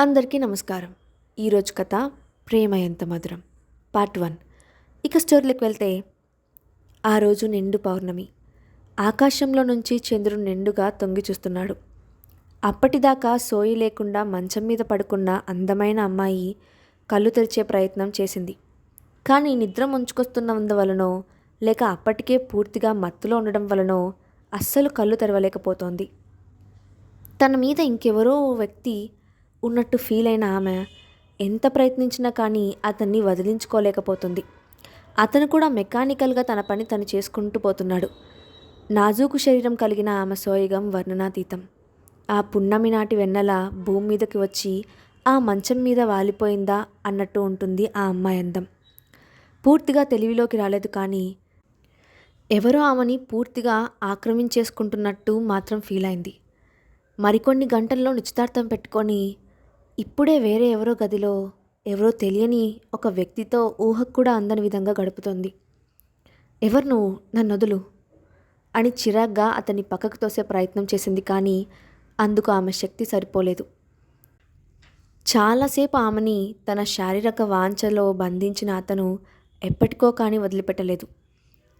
అందరికీ నమస్కారం. ఈరోజు కథ ప్రేమ ఎంత మధురం పార్ట్ 1. ఇక స్టోరీలోకి వెళ్తే, ఆ రోజు నిండు పౌర్ణమి. ఆకాశంలో నుంచి చంద్రుడు నిండుగా తొంగి చూస్తున్నాడు. అప్పటిదాకా సోయి లేకుండా మంచం మీద పడుకున్న అందమైన అమ్మాయి కళ్ళు తెరిచే ప్రయత్నం చేసింది. కానీ నిద్ర ముంచుకొస్తున్నందువలనో లేక అప్పటికే పూర్తిగా మత్తులో ఉండడం వలనో అస్సలు కళ్ళు తెరవలేకపోతోంది. తన మీద ఇంకెవరో వ్యక్తి ఉన్నట్టు ఫీల్ అయిన ఆమె ఎంత ప్రయత్నించినా కానీ అతన్ని వదిలించుకోలేకపోతుంది. అతను కూడా మెకానికల్గా తన పని తను చేసుకుంటూ పోతున్నాడు. నాజూకు శరీరం కలిగిన ఆమె సోయగం వర్ణనాతీతం. ఆ పున్నమి నాటి వెన్నెల భూమి మీదకి వచ్చి ఆ మంచం మీద వాలిపోయిందా అన్నట్టు ఉంటుంది ఆ అమ్మాయి అందం. పూర్తిగా తెలివిలోకి రాలేదు, కానీ ఎవరో ఆమెని పూర్తిగా ఆక్రమించేసుకుంటున్నట్టు మాత్రం ఫీల్ అయింది. మరికొన్ని గంటల్లో నిశ్చితార్థం పెట్టుకొని ఇప్పుడే వేరే ఎవరో గదిలో ఎవరో తెలియని ఒక వ్యక్తితో ఊహకు కూడా అందని విధంగా గడుపుతోంది. ఎవరు నువ్వు, నన్నొదులు అని చిరాగ్గా అతన్ని పక్కకు తోసే ప్రయత్నం చేసింది, కానీ అందుకు ఆమె శక్తి సరిపోలేదు. చాలాసేపు ఆమెని తన శారీరక వాంఛలో బంధించిన అతను ఎప్పటికో కానీ వదిలిపెట్టలేదు.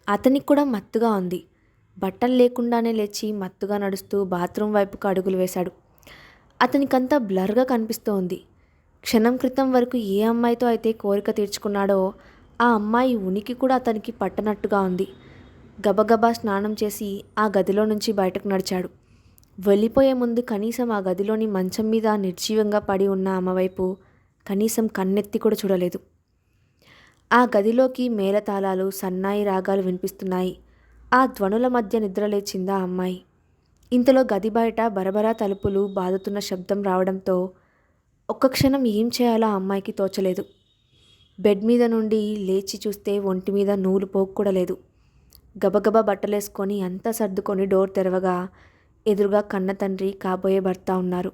అతనికి కూడా మత్తుగా ఉంది. బట్టలు లేకుండానే లేచి మత్తుగా నడుస్తూ బాత్రూమ్ వైపుకు అడుగులు వేశాడు. అతనికంతా బ్లర్గా కనిపిస్తోంది. క్షణం క్రితం వరకు ఏ అమ్మాయితో అయితే కోరిక తీర్చుకున్నాడో ఆ అమ్మాయి ఉనికి కూడా అతనికి పట్టనట్టుగా ఉంది. గబగబా స్నానం చేసి ఆ గదిలో నుంచి బయటకు నడిచాడు. వెళ్ళిపోయే ముందు కనీసం ఆ గదిలోని మంచం మీద నిర్జీవంగా పడి ఉన్న ఆమె వైపు కనీసం కన్నెత్తి కూడా చూడలేదు. ఆ గదిలోకి మేళతాళాలు, సన్నాయి రాగాలు వినిపిస్తున్నాయి. ఆ ధ్వనుల మధ్య నిద్రలేచిందా అమ్మాయి. ఇంతలో గది బయట బరబరా తలుపులు బాదుతున్న శబ్దం రావడంతో ఒక్క క్షణం ఏం చేయాలో ఆ అమ్మాయికి తోచలేదు. బెడ్ మీద నుండి లేచి చూస్తే ఒంటి మీద నూలు పోగు కూడా లేదు. గబగబా బట్టలేసుకొని అంతా సర్దుకొని డోర్ తెరవగా ఎదురుగా కన్న తండ్రి, కాబోయే భర్త ఉన్నారు.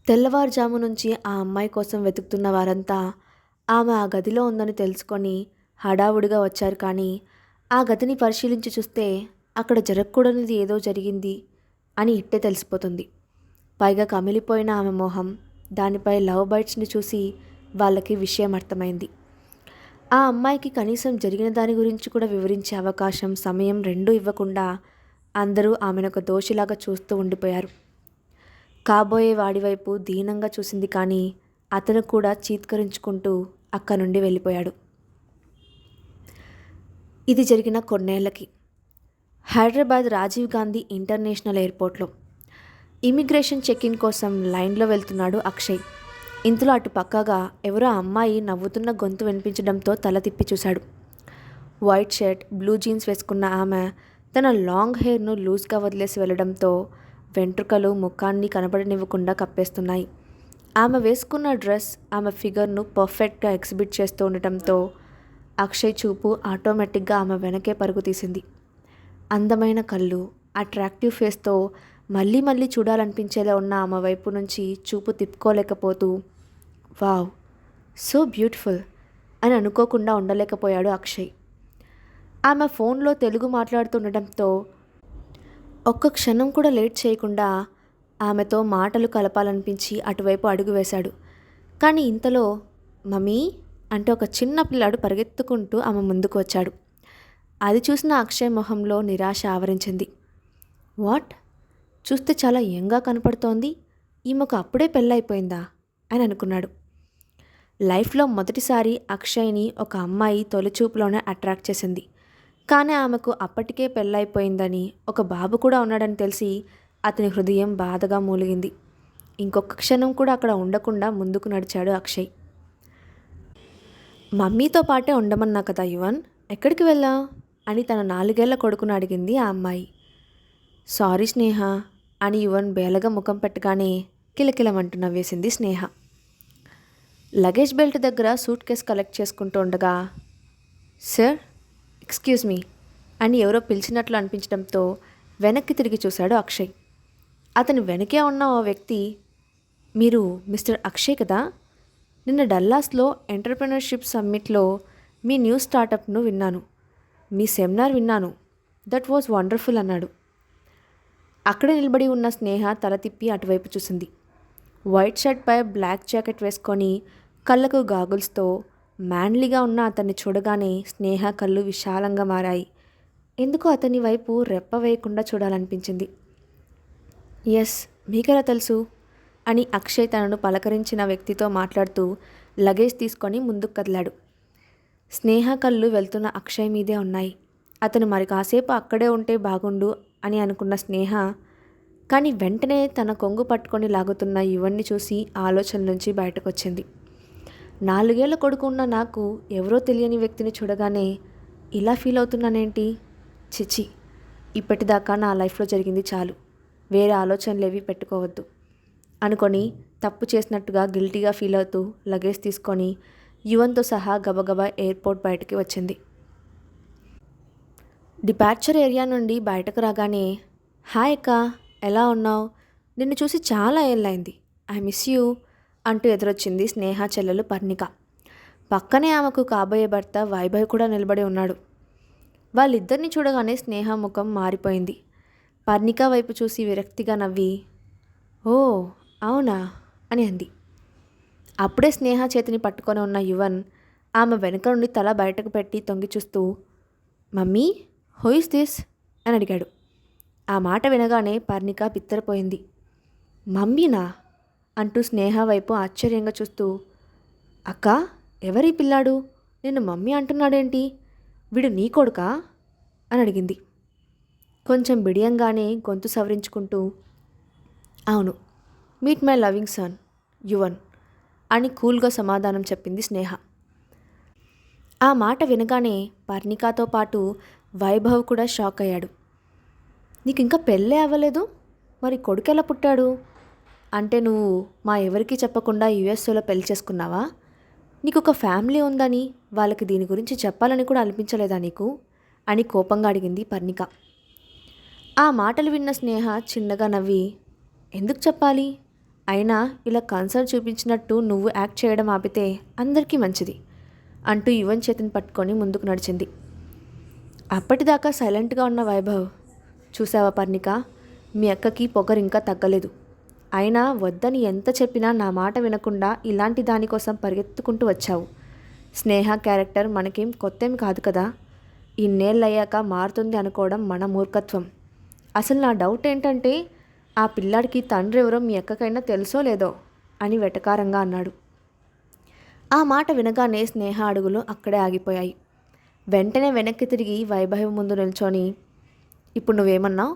తెల్లవారుజాము నుంచి ఆ అమ్మాయి కోసం వెతుకుతున్న వారంతా ఆమె ఆ గదిలో ఉందని తెలుసుకొని హడావుడిగా వచ్చారు. కానీ ఆ గదిని పరిశీలించి చూస్తే అక్కడ జరగకూడనిది ఏదో జరిగింది అని ఇట్టే తెలిసిపోతుంది. పైగా కమిలిపోయిన ఆమె మొహం, దానిపై లవ్ బైట్స్ని చూసి వాళ్ళకి విషయం అర్థమైంది. ఆ అమ్మాయికి కనీసం జరిగిన దాని గురించి కూడా వివరించే అవకాశం, సమయం రెండూ ఇవ్వకుండా అందరూ ఆమెను ఒక దోషిలాగా చూస్తూ ఉండిపోయారు. కాబోయే వాడి వైపు దీనంగా చూసింది, కానీ అతను కూడా చీత్కరించుకుంటూ అక్కడి నుండి వెళ్ళిపోయాడు. ఇది జరిగిన కొన్నేళ్లకి హైదరాబాద్ రాజీవ్ గాంధీ ఇంటర్నేషనల్ ఎయిర్పోర్ట్లో ఇమిగ్రేషన్ చెక్-ఇన్ కోసం లైన్లో వెళ్తున్నాడు అక్షయ్. ఇంతలో అటు పక్కగా ఎవరో అమ్మాయి నవ్వుతున్న గొంతు వినిపించడంతో తల తిప్పి చూశాడు. వైట్ షర్ట్, బ్లూ జీన్స్ వేసుకున్న ఆమె తన లాంగ్ హెయిర్ను లూజ్గా వదిలేసి వెళ్ళడంతో వెంట్రుకలు ముఖాన్ని కనబడనివ్వకుండా కప్పేస్తున్నాయి. ఆమె వేసుకున్న డ్రెస్ ఆమె ఫిగర్ను పర్ఫెక్ట్గా ఎగ్జిబిట్ చేస్తూ ఉండటంతో అక్షయ్ చూపు ఆటోమేటిక్గా ఆమె వెనకే పరుగు తీసింది. అందమైన కళ్ళు, అట్రాక్టివ్ ఫేస్తో మళ్ళీ మళ్ళీ చూడాలనిపించేలా ఉన్న ఆమె వైపు నుంచి చూపు తిప్పుకోలేకపోతూ, వావ్, సో బ్యూటిఫుల్ అని అనుకోకుండా ఉండలేకపోయాడు అక్షయ్. ఆమె ఫోన్లో తెలుగు మాట్లాడుతుండటంతో ఒక్క క్షణం కూడా లేట్ చేయకుండా ఆమెతో మాటలు కలపాలనిపించి అటువైపు అడుగు వేశాడు. కానీ ఇంతలో మమ్మీ అంటే ఒక చిన్న పిల్లాడు పరిగెత్తుకుంటూ ఆమె ముందుకు వచ్చాడు. అది చూసిన అక్షయ్ మొహంలో నిరాశ ఆవరించింది. వాట్, చూస్తే చాలా యంగ్గా కనపడుతోంది, ఈమెకు అప్పుడే పెళ్ళైపోయిందా అని అనుకున్నాడు. లైఫ్లో మొదటిసారి అక్షయ్ని ఒక అమ్మాయి తొలిచూపులోనే అట్రాక్ట్ చేసింది. కానీ ఆమెకు అప్పటికే పెళ్ళైపోయిందని, ఒక బాబు కూడా ఉన్నాడని తెలిసి అతని హృదయం బాధగా మూలిగింది. ఇంకొక క్షణం కూడా అక్కడ ఉండకుండా ముందుకు నడిచాడు అక్షయ్. మమ్మీతో పాటే ఉండమన్నా కదా యువన్, ఎక్కడికి వెళ్ళావు అని తన 4 ఏళ్ల కొడుకును అడిగింది ఆ అమ్మాయి. సారీ స్నేహ అని యువన్ బేలగా ముఖం పెట్టగానే కిలకిలమంటూ నవ్వేసింది స్నేహ. లగేజ్ బెల్ట్ దగ్గర సూట్ కేస్ కలెక్ట్ చేసుకుంటూ ఉండగా, సార్ ఎక్స్క్యూజ్ మీ అని ఎవరో పిలిచినట్లు అనిపించడంతో వెనక్కి తిరిగి చూశాడు అక్షయ్. అతని వెనకే ఉన్న ఓ వ్యక్తి, మీరు మిస్టర్ అక్షయ్ కదా, నిన్న డల్లాస్లో ఎంటర్‌ప్రెన్యూర్‌షిప్ సమ్మిట్లో మీ న్యూ స్టార్టప్ను విన్నాను, మీ సెమినార్ విన్నాను, దట్ వాజ్ వండర్ఫుల్ అన్నాడు. అక్కడే నిలబడి ఉన్న స్నేహ తల తిప్పి అటువైపు చూసింది. వైట్ షర్ట్పై బ్లాక్ జాకెట్ వేసుకొని కళ్ళకు గాగుల్స్తో మ్యాన్లీగా ఉన్న అతన్ని చూడగానే స్నేహ కళ్ళు విశాలంగా మారాయి. ఎందుకో అతని వైపు రెప్ప వేయకుండా చూడాలనిపించింది. ఎస్, మీకెలా తెలుసు అని అక్షయ్ తనను పలకరించిన వ్యక్తితో మాట్లాడుతూ లగేజ్ తీసుకొని ముందుకు కదిలాడు. స్నేహ కళ్ళు వెళ్తున్న అక్షయ్ మీదే ఉన్నాయి. అతను మరి కాసేపు అక్కడే ఉంటే బాగుండు అని అనుకున్న స్నేహ కానీ వెంటనే తన కొంగు పట్టుకొని లాగుతున్న యువన్ని చూసి ఆలోచన నుంచి బయటకొచ్చింది. 4 ఏళ్ల కొడుకు ఉన్న నాకు ఎవరో తెలియని వ్యక్తిని చూడగానే ఇలా ఫీల్ అవుతున్నానేంటి? చిచి, ఇప్పటిదాకా నా లైఫ్లో జరిగింది చాలు, వేరే ఆలోచనలేవి పెట్టుకోవద్దు అనుకొని తప్పు చేసినట్టుగా గిల్టీగా ఫీల్ అవుతూ లగేజ్ తీసుకొని యువన్తో సహా గబగబా ఎయిర్పోర్ట్ బయటకి వచ్చింది. డిపార్చర్ ఏరియా నుండి బయటకు రాగానే, హాయ్ అక్క, ఎలా ఉన్నావు? నిన్ను చూసి చాలా ఏళ్ళైంది, ఐ మిస్ యూ అంటూ ఎదురొచ్చింది స్నేహ చెల్లెలు పర్ణిక. పక్కనే ఆమెకు కాబోయే భర్త వైభవ్ కూడా నిలబడి ఉన్నాడు. వాళ్ళిద్దరిని చూడగానే స్నేహ ముఖం మారిపోయింది. పర్ణిక వైపు చూసి విరక్తిగా నవ్వి, ఓ అవునా అని అంది. అప్పుడే స్నేహ చేతిని పట్టుకొని ఉన్న యువన్ ఆమె వెనుక నుండి తల బయటకు పెట్టి తొంగి చూస్తూ, మమ్మీ, హూ ఇస్ దిస్ అని అడిగాడు. ఆ మాట వినగానే పర్ణిక బిత్తరపోయింది. మమ్మీనా అంటూ స్నేహ వైపు ఆశ్చర్యంగా చూస్తూ, అక్క, ఎవరి పిల్లాడు నిన్ను మమ్మీ అంటున్నాడేంటి? వీడు నీ కొడుకా అని అడిగింది. కొంచెం బిడియంగానే గొంతు సవరించుకుంటూ, అవును, meet my loving son Yuvan అని కూల్గా సమాధానం చెప్పింది స్నేహ. ఆ మాట వినగానే పర్ణికాతో పాటు వైభవ్ కూడా షాక్ అయ్యాడు. నీకు ఇంకా పెళ్ళే అవ్వలేదు, మరి కొడుకు ఎలా పుట్టాడు? అంటే నువ్వు మా ఎవరికీ చెప్పకుండా యుఎస్ఏలో పెళ్లి చేసుకున్నావా? నీకు ఒక ఫ్యామిలీ ఉందని వాళ్ళకి దీని గురించి చెప్పాలని కూడా అనిపించలేదా నీకు అని కోపంగా అడిగింది పర్ణిక. ఆ మాటలు విన్న స్నేహ చిన్నగా నవ్వి, ఎందుకు చెప్పాలి? అయినా ఇలా కన్సర్న్ చూపించినట్టు నువ్వు యాక్ట్ చేయడం ఆపితే అందరికీ మంచిది అంటూ యువన్ చేతిని పట్టుకొని ముందుకు నడిచింది. అప్పటిదాకా సైలెంట్గా ఉన్న వైభవ్, చూసావా పర్ణిక, మీ అక్కకి పొగరు ఇంకా తగ్గలేదు. అయినా వద్దని ఎంత చెప్పినా నా మాట వినకుండా ఇలాంటి దానికోసం పరిగెత్తుకుంటూ వచ్చావు. స్నేహ క్యారెక్టర్ మనకేం కొత్తేం కాదు కదా, ఇన్నేళ్ళయ్యాక మారుతుంది అనుకోవడం మన మూర్ఖత్వం. అసలు నా డౌట్ ఏంటంటే ఆ పిల్లాడికి తండ్రి ఎవరో మీ అక్కకైనా తెలుసో లేదో అని వెటకారంగా అన్నాడు. ఆ మాట వినగానే స్నేహ అడుగులు అక్కడే ఆగిపోయాయి. వెంటనే వెనక్కి తిరిగి వైభవ్ ముందు నిల్చొని, ఇప్పుడు నువ్వేమన్నావు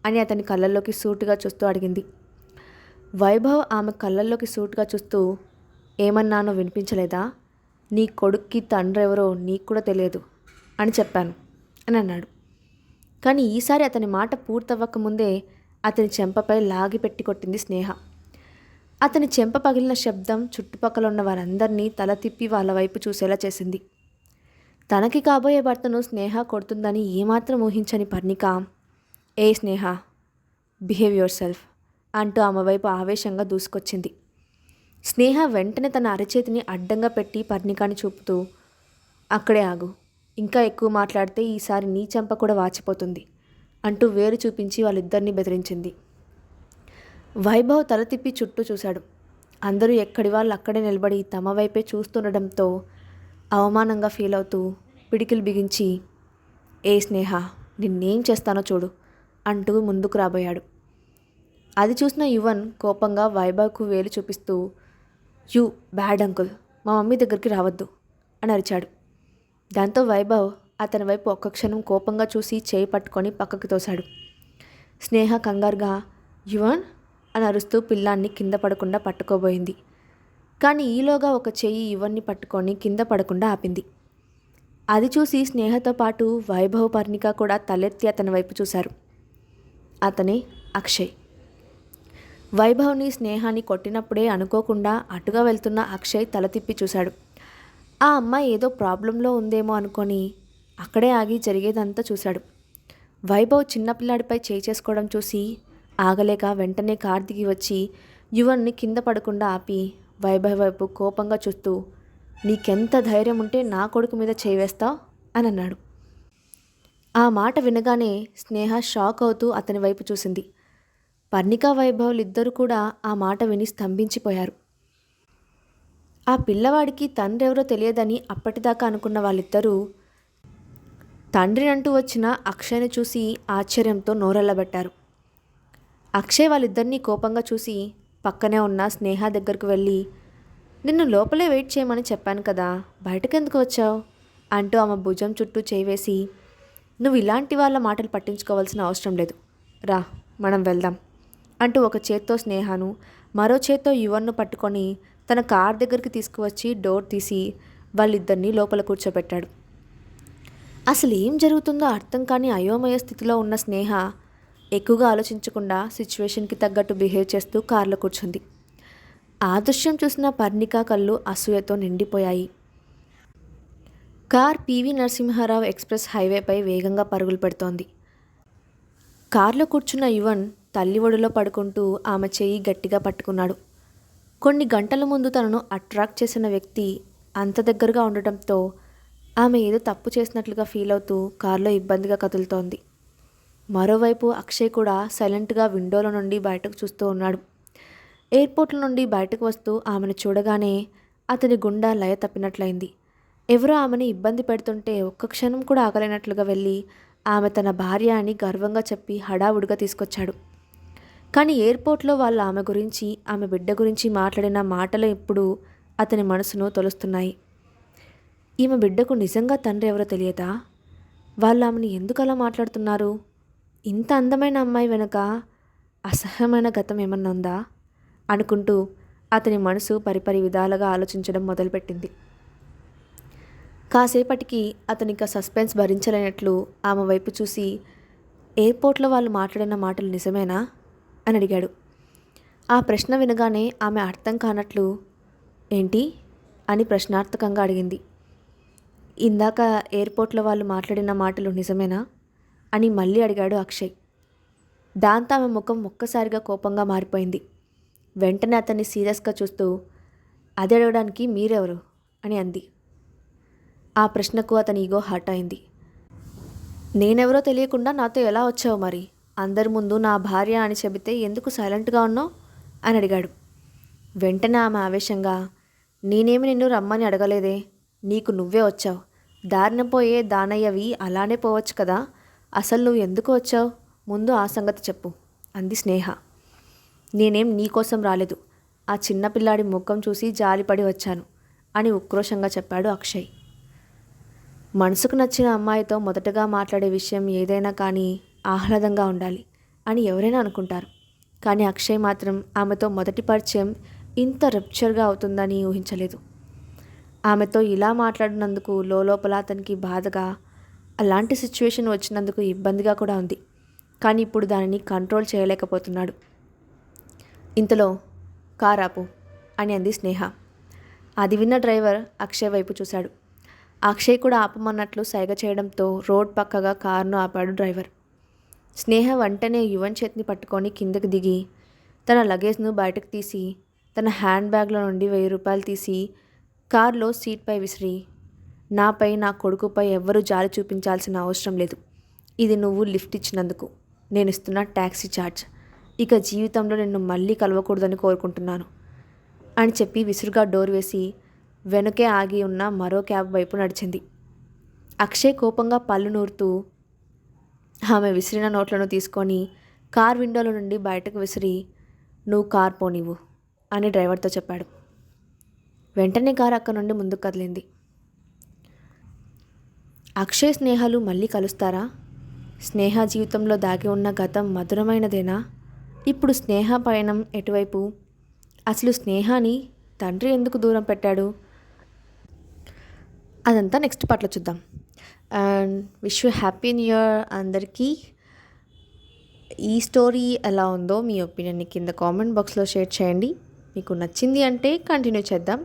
అని అతని కళ్ళల్లోకి సూటిగా చూస్తూ అడిగింది. వైభవ్ ఆమె కళ్ళల్లోకి సూటిగా చూస్తూ, ఏమన్నానో వినిపించలేదా? నీ కొడుక్కి తండ్రి ఎవరో నీకు కూడా తెలియదు అని చెప్పాను అని అన్నాడు. కానీ ఈసారి అతని మాట పూర్తవ్వకముందే అతని చెంపపై లాగి పెట్టి కొట్టింది స్నేహ. అతని చెంప పగిలిన శబ్దం చుట్టుపక్కల ఉన్న వారందరినీ తల తిప్పి వాళ్ళ వైపు చూసేలా చేసింది. తనకి కాబోయే భర్తను స్నేహ కొడుతుందని ఏమాత్రం ఊహించని పర్ణిక, ఏ స్నేహ, బిహేవ్ యువర్ సెల్ఫ్ అంటూ ఆమె వైపు ఆవేశంగా దూసుకొచ్చింది. స్నేహ వెంటనే తన అరచేతిని అడ్డంగా పెట్టి పర్ణికాని చూపుతూ, అక్కడే ఆగు, ఇంకా ఎక్కువ మాట్లాడితే ఈసారి నీ చెంప కూడా వాచిపోతుంది అంటూ వేలు చూపించి వాళ్ళిద్దరినీ బెదిరించింది. వైభవ్ తల తిప్పి చుట్టూ చూశాడు. అందరూ ఎక్కడి వాళ్ళు అక్కడే నిలబడి తమ వైపే చూస్తుండడంతో అవమానంగా ఫీల్ అవుతూ పిడికిలు బిగించి, ఏ స్నేహ, నిన్నేం చేస్తానో చూడు అంటూ ముందుకు రాబోయాడు. అది చూసిన యువన్ కోపంగా వైభవ్కు వేలు చూపిస్తూ, యూ బ్యాడ్ అంకుల్, మా మమ్మీ దగ్గరికి రావద్దు అని అరిచాడు. దాంతో వైభవ్ అతని వైపు ఒక్క క్షణం కోపంగా చూసి చేయి పట్టుకొని పక్కకు తోశాడు. స్నేహ కంగారుగా యువన్ అని అరుస్తూ పిల్లాన్ని కింద పడకుండా పట్టుకోబోయింది. కానీ ఈలోగా ఒక చెయ్యి యువన్ని పట్టుకొని కింద పడకుండా ఆపింది. అది చూసి స్నేహతో పాటు వైభవ్, పర్ణిక కూడా తలెత్తి అతని వైపు చూశారు. అతనే అక్షయ్. వైభవ్ని, స్నేహాన్ని కొట్టినప్పుడే అనుకోకుండా అటుగా వెళ్తున్న అక్షయ్ తల తిప్పి చూశాడు. ఆ అమ్మాయి ఏదో ప్రాబ్లంలో ఉందేమో అనుకొని అక్కడే ఆగి జరిగేదంతా చూశాడు. వైభవ్ చిన్నపిల్లాడిపై చేయి చేసుకోవడం చూసి ఆగలేక వెంటనే కార్ దిగి వచ్చి యువన్ని కింద పడకుండా ఆపి వైభవ్ వైపు కోపంగా చూస్తూ, నీకెంత ధైర్యం ఉంటే నా కొడుకు మీద చేయి వేస్తావు అని అన్నాడు. ఆ మాట వినగానే స్నేహ షాక్ అవుతూ అతని వైపు చూసింది. పర్ణిక వైభవులు ఇద్దరు కూడా ఆ మాట విని స్తంభించిపోయారు. ఆ పిల్లవాడికి తండ్రి ఎవరో తెలియదని అప్పటిదాకా అనుకున్న వాళ్ళిద్దరూ తండ్రినంటూ వచ్చిన అక్షయ్ని చూసి ఆశ్చర్యంతో నోరెళ్ళబెట్టారు. అక్షయ్ వాళ్ళిద్దరినీ కోపంగా చూసి పక్కనే ఉన్న స్నేహ దగ్గరకు వెళ్ళి, నిన్ను లోపలే వెయిట్ చేయమని చెప్పాను కదా, బయటకెందుకు వచ్చావు అంటూ ఆమె భుజం చుట్టూ చేవేసి, నువ్వు ఇలాంటి వాళ్ళ మాటలు పట్టించుకోవాల్సిన అవసరం లేదు, రా మనం వెళ్దాం అంటూ ఒక చేత్తో స్నేహను మరో చేత్తో యువన్ను పట్టుకొని తన కార్ దగ్గరికి తీసుకువచ్చి డోర్ తీసి వాళ్ళిద్దరినీ లోపల కూర్చోబెట్టాడు. అసలు ఏం జరుగుతుందో అర్థం కాని అయోమయ స్థితిలో ఉన్న స్నేహ ఎక్కువగా ఆలోచించకుండా సిచ్యువేషన్కి తగ్గట్టు బిహేవ్ చేస్తూ కార్లో కూర్చుంది. ఆ దృశ్యం చూసిన పర్ణిక కళ్ళు అసూయతో నిండిపోయాయి. కార్ పివి నరసింహారావు ఎక్స్ప్రెస్ హైవేపై వేగంగా పరుగులు పెడుతోంది. కార్లో కూర్చున్న యువన్ తల్లి ఒడిలో పడుకుంటూ ఆమె చెయ్యి గట్టిగా పట్టుకున్నాడు. కొన్ని గంటల ముందు తనను అట్రాక్ట్ చేసిన వ్యక్తి అంత దగ్గరగా ఉండటంతో ఆమె ఏదో తప్పు చేసినట్లుగా ఫీల్ అవుతూ కారులో ఇబ్బందిగా కదులుతోంది. మరోవైపు అక్షయ్ కూడా సైలెంట్గా విండోలో నుండి బయటకు చూస్తూ ఉన్నాడు. ఎయిర్పోర్ట్ల నుండి బయటకు వస్తూ ఆమెను చూడగానే అతని గుండె లయ తప్పినట్లయింది. ఎవరో ఆమెను ఇబ్బంది పెడుతుంటే ఒక్క క్షణం కూడా ఆగలేనట్లుగా వెళ్ళి ఆమె తన భార్య అని గర్వంగా చెప్పి హడావుడిగా తీసుకొచ్చాడు. కానీ ఎయిర్పోర్ట్లో వాళ్ళు ఆమె గురించి, ఆమె బిడ్డ గురించి మాట్లాడిన మాటలు ఇప్పుడు అతని మనసును తొలుస్తున్నాయి. ఈమె బిడ్డకు నిజంగా తండ్రి ఎవరో తెలియదా? వాళ్ళు ఆమెను ఎందుకు అలా మాట్లాడుతున్నారు? ఇంత అందమైన అమ్మాయి వెనుక అసహ్యమైన గతం ఏమన్నా ఉందా అనుకుంటూ అతని మనసు పరిపరి విధాలుగా ఆలోచించడం మొదలుపెట్టింది. కాసేపటికి అతనిక సస్పెన్స్ భరించలేనట్లు ఆమె వైపు చూసి, ఎయిర్పోర్ట్లో వాళ్ళు మాట్లాడిన మాటలు నిజమేనా అని అడిగాడు. ఆ ప్రశ్న వినగానే ఆమె అర్థం కానట్లు, ఏంటి అని ప్రశ్నార్థకంగా అడిగింది. ఇందాక ఎయిర్పోర్ట్లో వాళ్ళు మాట్లాడిన మాటలు నిజమేనా అని మళ్ళీ అడిగాడు అక్షయ్. దాంతో ఆమె ముఖం ఒక్కసారిగా కోపంగా మారిపోయింది. వెంటనే అతన్ని సీరియస్గా చూస్తూ, అది అడగడానికి మీరెవరు అని అంది. ఆ ప్రశ్నకు అతని ఈగో హర్ట్ అయింది. నేనెవరో తెలియకుండా నాతో ఎలా వచ్చావు మరి? అందరి ముందు నా భార్య అని చెబితే ఎందుకు సైలెంట్గా ఉన్నావు అని అడిగాడు. వెంటనే ఆమె ఆవేశంగా, నేనేమి నిన్ను రమ్మని అడగలేదే, నీకు నువ్వే వచ్చావు. దారిన పోయే దానయ్యవి అలానే పోవచ్చు కదా, అసలు నువ్వు ఎందుకు వచ్చావు, ముందు ఆ సంగతి చెప్పు అంది స్నేహ. నేనేం నీకోసం రాలేదు, ఆ చిన్నపిల్లాడి ముఖం చూసి జాలిపడి వచ్చాను అని ఉక్రోషంగా చెప్పాడు అక్షయ్. మనసుకు నచ్చిన అమ్మాయితో మొదటగా మాట్లాడే విషయం ఏదైనా కానీ ఆహ్లాదంగా ఉండాలి అని ఎవరైనా అనుకుంటారు. కానీ అక్షయ్ మాత్రం ఆమెతో మొదటి పరిచయం ఇంత రప్చర్గా అవుతుందని ఊహించలేదు. ఆమెతో ఇలా మాట్లాడినందుకు లోపల అతనికి బాధగా, అలాంటి సిచ్యువేషన్ వచ్చినందుకు ఇబ్బందిగా కూడా ఉంది. కానీ ఇప్పుడు దానిని కంట్రోల్ చేయలేకపోతున్నాడు. ఇంతలో కార్ ఆపు అని అంది స్నేహ. అది విన్న డ్రైవర్ అక్షయ్ వైపు చూశాడు. అక్షయ్ కూడా ఆపమన్నట్లు సైగ చేయడంతో రోడ్ పక్కగా కారును ఆపాడు డ్రైవర్. స్నేహ వెంటనే యువన్ చేతిని పట్టుకొని కిందకి దిగి తన లగేజ్ను బయటకు తీసి తన హ్యాండ్ బ్యాగ్లో నుండి 1000 రూపాయలు తీసి కారులో సీట్పై విసిరి, నాపై నా కొడుకుపై ఎవ్వరూ జాలి చూపించాల్సిన అవసరం లేదు, ఇది నువ్వు లిఫ్ట్ ఇచ్చినందుకు నేను ఇస్తున్న ట్యాక్సీ ఛార్జ్, ఇక జీవితంలో నిన్ను మళ్ళీ కలవకూడదని కోరుకుంటున్నాను అని చెప్పి విసురుగా డోర్ వేసి వెనుకే ఆగి ఉన్న మరో క్యాబ్ వైపు నడిచింది. అక్షయ్ కోపంగా పళ్ళు నూరుతూ ఆమె విసిరిన నోట్లను తీసుకొని కార్ విండోలో నుండి బయటకు విసిరి, నువ్వు కార్ పోనివ్వు అని డ్రైవర్తో చెప్పాడు. వెంటనే కారు అక్కడి నుండి ముందుకు కదిలింది. అక్షయ్ స్నేహలు మళ్ళీ కలుస్తారా? స్నేహ జీవితంలో దాగి ఉన్న గతం మధురమైనదేనా? ఇప్పుడు స్నేహ పయనం ఎటువైపు? అసలు స్నేహాని తండ్రి ఎందుకు దూరం పెట్టాడు? అదంతా నెక్స్ట్ పార్ట్లో చూద్దాం. And wish you happy new year అందరికీ. ఈ స్టోరీ ఎలా ఉందో మీ ఒపీనియన్ని కింద కామెంట్ బాక్స్లో షేర్ చేయండి. మీకు నచ్చింది అంటే కంటిన్యూ చేద్దాం,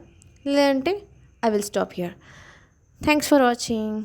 లేదంటే I will stop here. Thanks for watching.